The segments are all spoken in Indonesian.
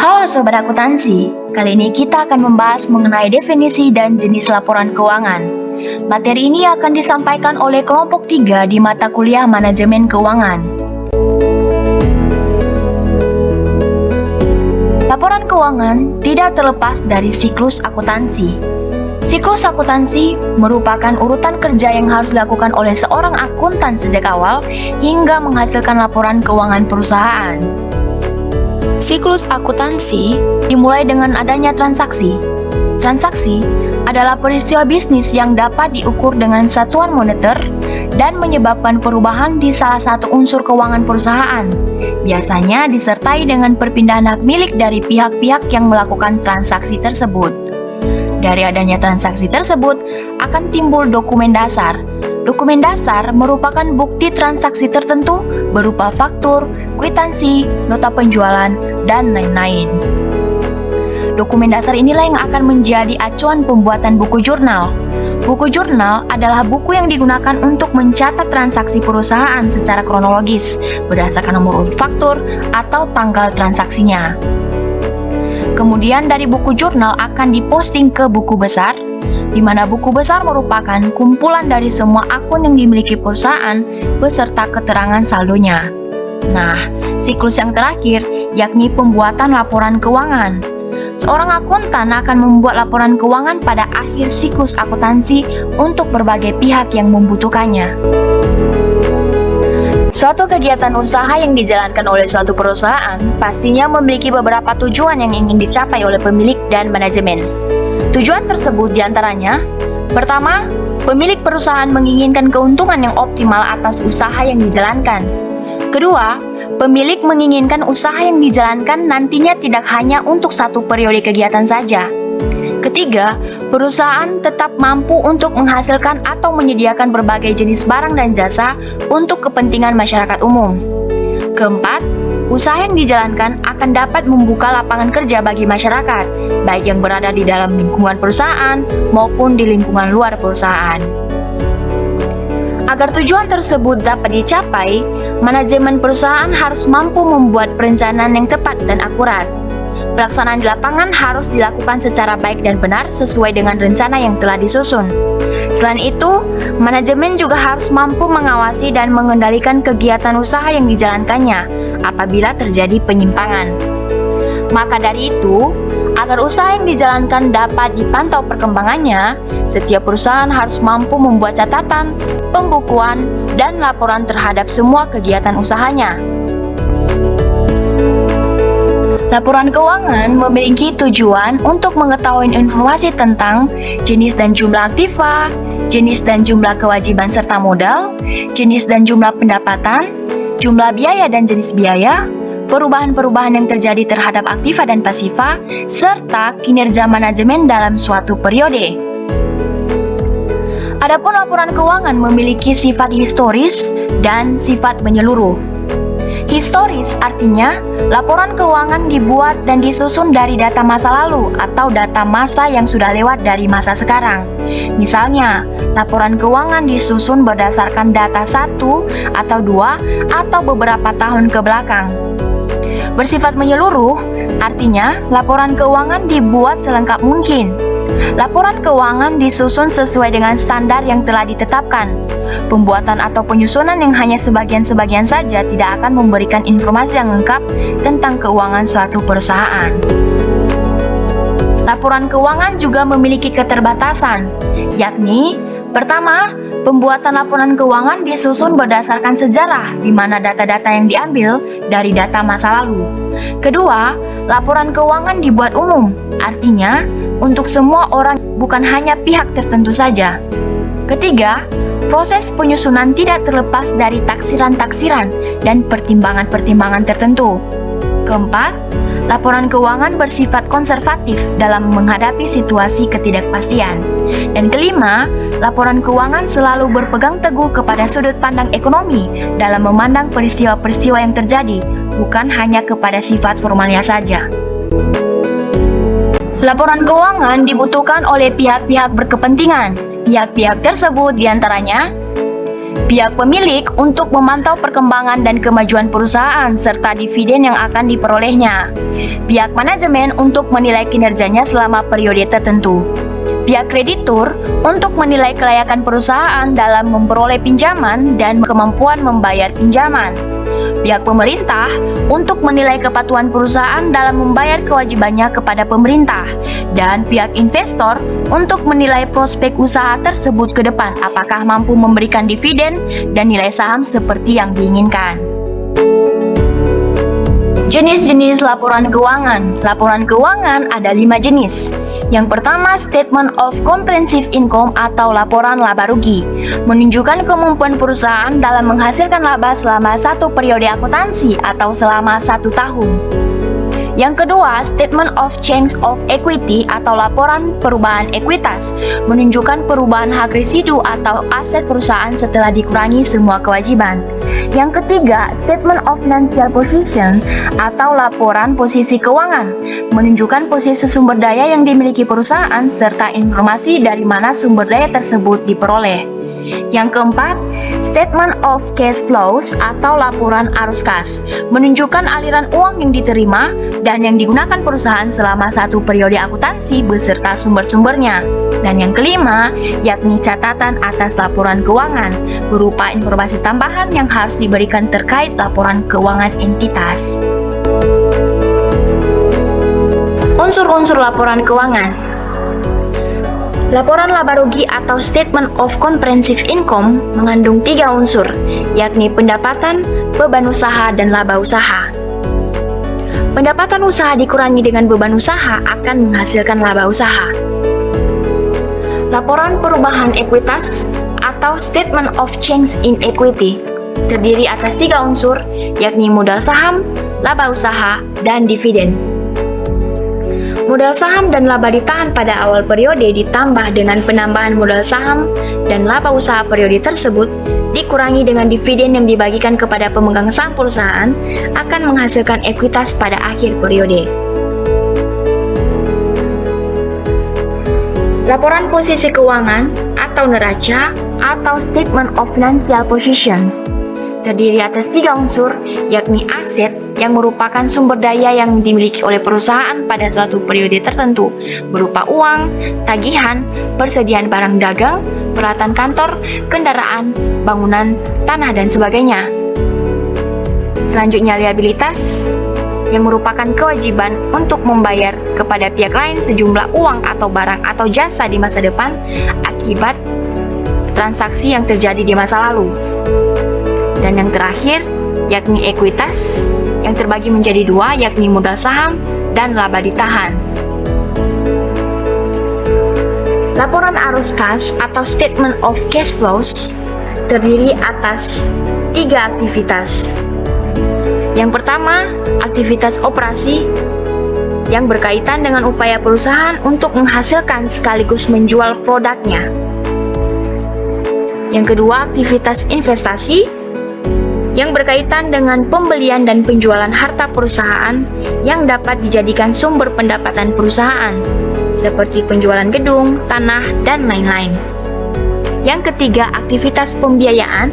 Halo Sobat Akuntansi, kali ini kita akan membahas mengenai definisi dan jenis laporan keuangan. Materi ini akan disampaikan oleh kelompok 3 di mata kuliah Manajemen Keuangan. Laporan keuangan tidak terlepas dari siklus akuntansi. Siklus akuntansi merupakan urutan kerja yang harus dilakukan oleh seorang akuntan sejak awal hingga menghasilkan laporan keuangan perusahaan. Siklus akuntansi dimulai dengan adanya transaksi. Transaksi adalah peristiwa bisnis yang dapat diukur dengan satuan moneter dan menyebabkan perubahan di salah satu unsur keuangan perusahaan. Biasanya disertai dengan perpindahan hak milik dari pihak-pihak yang melakukan transaksi tersebut. Dari adanya transaksi tersebut akan timbul dokumen dasar. Dokumen dasar merupakan bukti transaksi tertentu berupa faktur, kwitansi, nota penjualan, dan lain-lain. Dokumen dasar inilah yang akan menjadi acuan pembuatan buku jurnal. Buku jurnal adalah buku yang digunakan untuk mencatat transaksi perusahaan secara kronologis berdasarkan nomor urut faktur atau tanggal transaksinya. Kemudian dari buku jurnal akan diposting ke buku besar, di mana buku besar merupakan kumpulan dari semua akun yang dimiliki perusahaan beserta keterangan saldonya. Nah, siklus yang terakhir yakni pembuatan laporan keuangan. Seorang akuntan akan membuat laporan keuangan pada akhir siklus akuntansi untuk berbagai pihak yang membutuhkannya. Suatu kegiatan usaha yang dijalankan oleh suatu perusahaan pastinya memiliki beberapa tujuan yang ingin dicapai oleh pemilik dan manajemen. Tujuan tersebut diantaranya, pertama, pemilik perusahaan menginginkan keuntungan yang optimal atas usaha yang dijalankan. Kedua, pemilik menginginkan usaha yang dijalankan nantinya tidak hanya untuk satu periode kegiatan saja. Ketiga, perusahaan tetap mampu untuk menghasilkan atau menyediakan berbagai jenis barang dan jasa untuk kepentingan masyarakat umum. Keempat, usaha yang dijalankan akan dapat membuka lapangan kerja bagi masyarakat, baik yang berada di dalam lingkungan perusahaan maupun di lingkungan luar perusahaan. Agar tujuan tersebut dapat dicapai, manajemen perusahaan harus mampu membuat perencanaan yang tepat dan akurat. Pelaksanaan di lapangan harus dilakukan secara baik dan benar sesuai dengan rencana yang telah disusun. Selain itu, manajemen juga harus mampu mengawasi dan mengendalikan kegiatan usaha yang dijalankannya apabila terjadi penyimpangan. Maka dari itu, agar usaha yang dijalankan dapat dipantau perkembangannya, setiap perusahaan harus mampu membuat catatan, pembukuan, dan laporan terhadap semua kegiatan usahanya. Laporan keuangan memiliki tujuan untuk mengetahui informasi tentang jenis dan jumlah aktiva, jenis dan jumlah kewajiban serta modal, jenis dan jumlah pendapatan, jumlah biaya dan jenis biaya, perubahan-perubahan yang terjadi terhadap aktiva dan pasiva, serta kinerja manajemen dalam suatu periode. Adapun laporan keuangan memiliki sifat historis dan sifat menyeluruh. Historis artinya laporan keuangan dibuat dan disusun dari data masa lalu atau data masa yang sudah lewat dari masa sekarang. Misalnya, laporan keuangan disusun berdasarkan data 1 atau 2 atau beberapa tahun ke belakang. Bersifat menyeluruh artinya laporan keuangan dibuat selengkap mungkin. Laporan keuangan disusun sesuai dengan standar yang telah ditetapkan. Pembuatan atau penyusunan yang hanya sebagian-sebagian saja tidak akan memberikan informasi yang lengkap tentang keuangan suatu perusahaan. Laporan keuangan juga memiliki keterbatasan, yakni pertama, pembuatan laporan keuangan disusun berdasarkan sejarah di mana data-data yang diambil dari data masa lalu. Kedua, laporan keuangan dibuat umum, artinya untuk semua orang bukan hanya pihak tertentu saja. Ketiga, proses penyusunan tidak terlepas dari taksiran-taksiran dan pertimbangan-pertimbangan tertentu. Keempat, laporan keuangan bersifat konservatif dalam menghadapi situasi ketidakpastian. Dan kelima, laporan keuangan selalu berpegang teguh kepada sudut pandang ekonomi dalam memandang peristiwa-peristiwa yang terjadi, bukan hanya kepada sifat formalnya saja. Laporan keuangan dibutuhkan oleh pihak-pihak berkepentingan. Pihak-pihak tersebut diantaranya Pihak pemilik untuk memantau perkembangan dan kemajuan perusahaan serta dividen yang akan diperolehnya. Pihak manajemen untuk menilai kinerjanya selama periode tertentu. Pihak kreditur untuk menilai kelayakan perusahaan dalam memperoleh pinjaman dan kemampuan membayar pinjaman. Pihak pemerintah untuk menilai kepatuhan perusahaan dalam membayar kewajibannya kepada pemerintah, dan pihak investor untuk menilai prospek usaha tersebut ke depan apakah mampu memberikan dividen dan nilai saham seperti yang diinginkan. Jenis-jenis laporan keuangan. Laporan keuangan ada 5 jenis. Yang pertama, Statement of Comprehensive Income atau laporan laba rugi, menunjukkan kemampuan perusahaan dalam menghasilkan laba selama satu periode akuntansi atau selama 1 tahun. Yang kedua, Statement of Change of Equity atau laporan perubahan ekuitas, menunjukkan perubahan hak residu atau aset perusahaan setelah dikurangi semua kewajiban. Yang ketiga, Statement of Financial Position atau laporan posisi keuangan, menunjukkan posisi sumber daya yang dimiliki perusahaan serta informasi dari mana sumber daya tersebut diperoleh. Yang keempat, Statement of Cash Flows atau laporan arus kas, menunjukkan aliran uang yang diterima dan yang digunakan perusahaan selama satu periode akuntansi beserta sumber-sumbernya. Dan yang kelima, yakni catatan atas laporan keuangan, berupa informasi tambahan yang harus diberikan terkait laporan keuangan entitas. Unsur-unsur laporan keuangan. Laporan laba rugi atau Statement of Comprehensive Income mengandung 3 unsur, yakni pendapatan, beban usaha, dan laba usaha. Pendapatan usaha dikurangi dengan beban usaha akan menghasilkan laba usaha. Laporan perubahan ekuitas atau Statement of Change in Equity terdiri atas 3 unsur, yakni modal saham, laba usaha, dan dividen. Modal saham dan laba ditahan pada awal periode ditambah dengan penambahan modal saham dan laba usaha periode tersebut dikurangi dengan dividen yang dibagikan kepada pemegang saham perusahaan akan menghasilkan ekuitas pada akhir periode. Laporan posisi keuangan atau neraca atau Statement of Financial Position terdiri atas 3 unsur, yakni aset yang merupakan sumber daya yang dimiliki oleh perusahaan pada suatu periode tertentu, berupa uang, tagihan, persediaan barang dagang, peralatan kantor, kendaraan, bangunan, tanah, dan sebagainya. Selanjutnya, liabilitas yang merupakan kewajiban untuk membayar kepada pihak lain sejumlah uang atau barang atau jasa di masa depan akibat transaksi yang terjadi di masa lalu. Dan yang terakhir, yakni ekuitas yang terbagi menjadi 2, yakni modal saham dan laba ditahan. Laporan arus kas atau Statement of Cash Flows terdiri atas 3 aktivitas. Yang pertama, aktivitas operasi yang berkaitan dengan upaya perusahaan untuk menghasilkan sekaligus menjual produknya. Yang kedua, aktivitas investasi yang berkaitan dengan pembelian dan penjualan harta perusahaan yang dapat dijadikan sumber pendapatan perusahaan, seperti penjualan gedung, tanah, dan lain-lain. Yang ketiga, aktivitas pembiayaan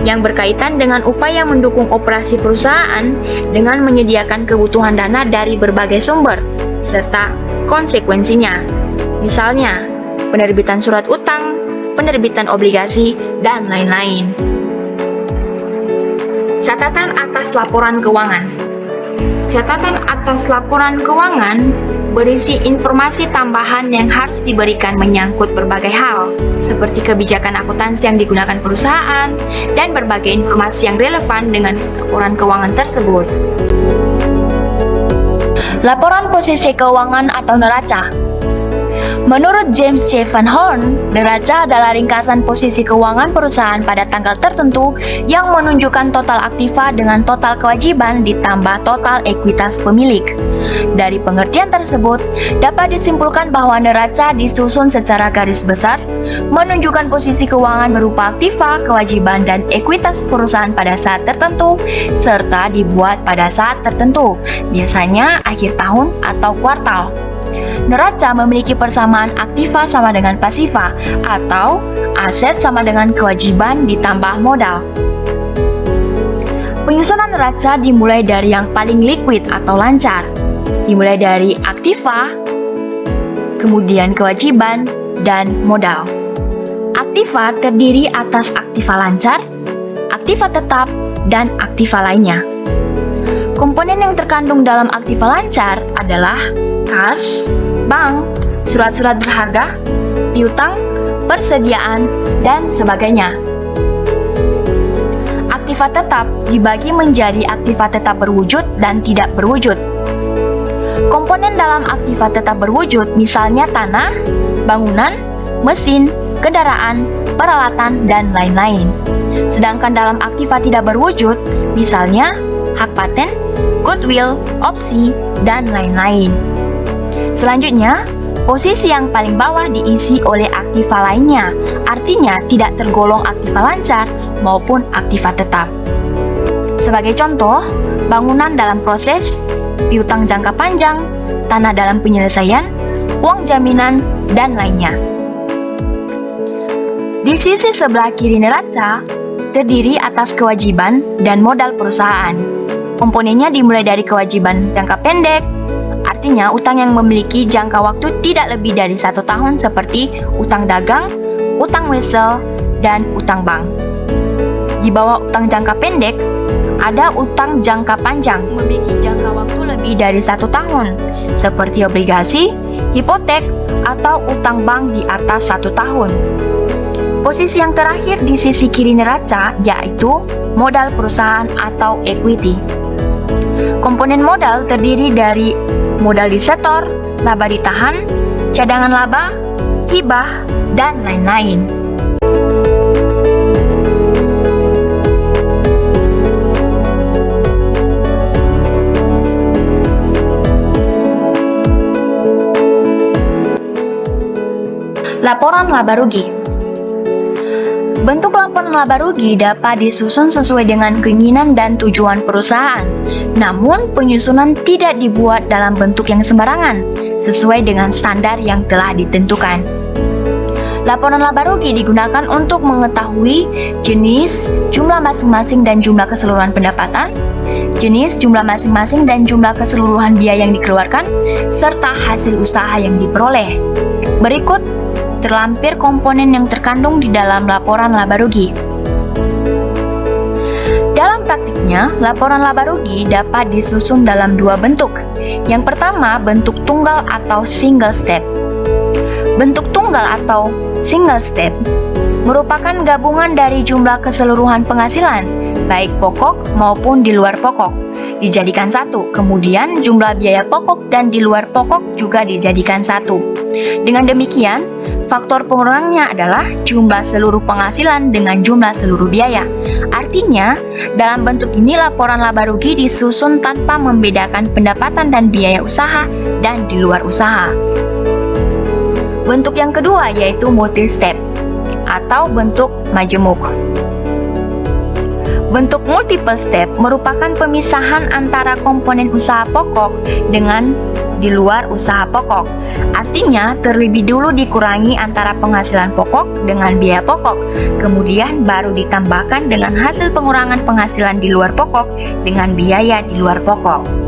yang berkaitan dengan upaya mendukung operasi perusahaan dengan menyediakan kebutuhan dana dari berbagai sumber, serta konsekuensinya. Misalnya, penerbitan surat utang, penerbitan obligasi, dan lain-lain. Catatan atas laporan keuangan. Catatan atas laporan keuangan berisi informasi tambahan yang harus diberikan menyangkut berbagai hal, seperti kebijakan akuntansi yang digunakan perusahaan, dan berbagai informasi yang relevan dengan laporan keuangan tersebut. Laporan posisi keuangan atau neraca. Menurut James C. Van Horn, neraca adalah ringkasan posisi keuangan perusahaan pada tanggal tertentu yang menunjukkan total aktiva dengan total kewajiban ditambah total ekuitas pemilik. Dari pengertian tersebut, dapat disimpulkan bahwa neraca disusun secara garis besar, menunjukkan posisi keuangan berupa aktiva, kewajiban, dan ekuitas perusahaan pada saat tertentu, serta dibuat pada saat tertentu, biasanya akhir tahun atau kuartal. Neraca memiliki persamaan aktiva sama dengan pasiva, atau aset sama dengan kewajiban ditambah modal. Penyusunan neraca dimulai dari yang paling liquid atau lancar, dimulai dari aktiva, kemudian kewajiban, dan modal. Aktiva terdiri atas aktiva lancar, aktiva tetap, dan aktiva lainnya. Komponen yang terkandung dalam aktiva lancar adalah kas, bank, surat-surat berharga, piutang, persediaan, dan sebagainya. Aktiva tetap dibagi menjadi aktiva tetap berwujud dan tidak berwujud. Komponen dalam aktiva tetap berwujud misalnya tanah, bangunan, mesin, kendaraan, peralatan, dan lain-lain. Sedangkan dalam aktiva tidak berwujud misalnya hak paten, goodwill, opsi, dan lain-lain. Selanjutnya, posisi yang paling bawah diisi oleh aktiva lainnya, artinya tidak tergolong aktiva lancar maupun aktiva tetap. Sebagai contoh, bangunan dalam proses, piutang jangka panjang, tanah dalam penyelesaian, uang jaminan, dan lainnya. Di sisi sebelah kiri neraca, terdiri atas kewajiban dan modal perusahaan. Komponennya dimulai dari kewajiban jangka pendek, artinya utang yang memiliki jangka waktu tidak lebih dari 1 tahun seperti utang dagang, utang wesel, dan utang bank. Di bawah utang jangka pendek, ada utang jangka panjang memiliki jangka waktu lebih dari 1 tahun, seperti obligasi, hipotek, atau utang bank di atas 1 tahun. Posisi yang terakhir di sisi kiri neraca yaitu modal perusahaan atau equity. Komponen modal terdiri dari modal disetor, laba ditahan, cadangan laba, hibah, dan lain-lain. Laporan laba rugi. Bentuk laporan laba rugi dapat disusun sesuai dengan keinginan dan tujuan perusahaan. Namun, penyusunan tidak dibuat dalam bentuk yang sembarangan, sesuai dengan standar yang telah ditentukan. Laporan laba rugi digunakan untuk mengetahui jenis, jumlah masing-masing dan jumlah keseluruhan pendapatan, jenis, jumlah masing-masing dan jumlah keseluruhan biaya yang dikeluarkan, serta hasil usaha yang diperoleh. Berikut terlampir komponen yang terkandung di dalam laporan laba rugi. Dalam praktiknya, laporan laba rugi dapat disusun dalam 2 bentuk. Yang pertama, bentuk tunggal atau single step. Bentuk tunggal atau single step merupakan gabungan dari jumlah keseluruhan penghasilan, baik pokok maupun di luar pokok, dijadikan satu. Kemudian jumlah biaya pokok dan di luar pokok juga dijadikan satu. Dengan demikian, faktor pengurangnya adalah jumlah seluruh penghasilan dengan jumlah seluruh biaya. Artinya, dalam bentuk ini laporan laba rugi disusun tanpa membedakan pendapatan dan biaya usaha dan di luar usaha. Bentuk yang kedua yaitu multi-step atau bentuk majemuk. Bentuk multiple step merupakan pemisahan antara komponen usaha pokok dengan di luar usaha pokok. Artinya, terlebih dulu dikurangi antara penghasilan pokok dengan biaya pokok, kemudian baru ditambahkan dengan hasil pengurangan penghasilan di luar pokok dengan biaya di luar pokok.